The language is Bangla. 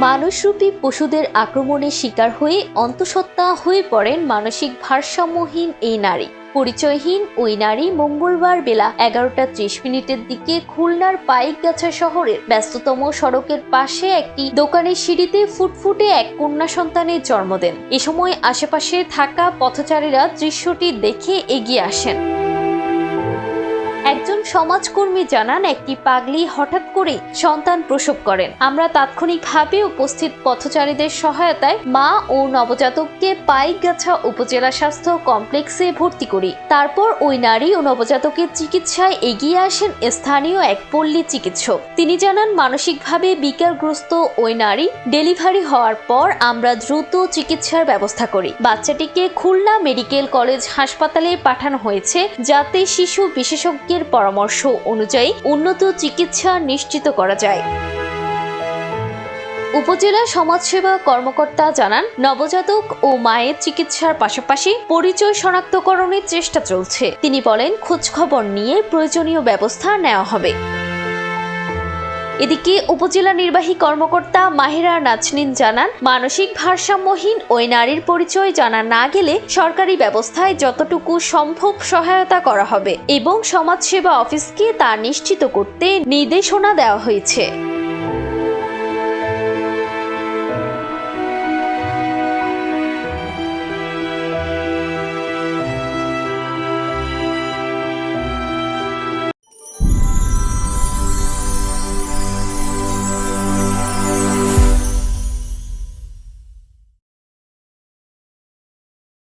মানুষরূপী পশুদের আক্রমণের শিকার হয়ে অন্তঃসত্ত্বা হয়ে পড়েন মানসিক ভারসাম্যহীন এই নারী। পরিচয়হীন ওই নারী মঙ্গলবার বেলা 11:30 দিকে খুলনার পাইকগাছা শহরের ব্যস্ততম সড়কের পাশে একটি দোকানের সিঁড়িতে ফুটফুটে এক কন্যা সন্তানের জন্ম দেন। এ সময় আশেপাশে থাকা পথচারীরা দৃশ্যটি দেখে এগিয়ে আসেন। একজন সমাজকর্মী জানান, একটি পাগলি হঠাৎ করে সন্তান প্রসব করেন। আমরা তাৎক্ষণিকভাবে উপস্থিত পথচারীদের সহায়তায় মা ও নবজাতককে পাইকগাছা উপজেলা স্বাস্থ্য কমপ্লেক্সে ভর্তি করি। তারপর ওই নারী ও নবজাতকের চিকিৎসায় এগিয়ে আসেন স্থানীয় এক পল্লী চিকিৎসক। তিনি জানান, মানসিকভাবে বিকারগ্রস্ত ওই নারী ডেলিভারি হওয়ার পর আমরা দ্রুত চিকিৎসার ব্যবস্থা করি। বাচ্চাটিকে খুলনা মেডিকেল কলেজ হাসপাতালে পাঠানো হয়েছে, যাতে শিশু বিশেষজ্ঞের পরামর্শ অনুযায়ী উন্নত চিকিৎসা নিশ্চিত করা যায়। উপজেলা সমাজসেবা কর্মকর্তা জানান, নবজাতক ও মায়ের চিকিৎসার পাশাপাশি পরিচয় শনাক্তকরণের চেষ্টা চলছে। তিনি বলেন, খোঁজখবর নিয়ে প্রয়োজনীয় ব্যবস্থা নেওয়া হবে। এদিকে উপজেলা নির্বাহী কর্মকর্তা মাহিরা নাজনীন জানান, মানসিক ভারসাম্যহীন ওই নারীর পরিচয় জানা না গেলে সরকারি ব্যবস্থায় যতটুকু সম্ভব সহায়তা করা হবে এবং সমাজসেবা অফিসকে তা নিশ্চিত করতে নির্দেশনা দেওয়া হয়েছে।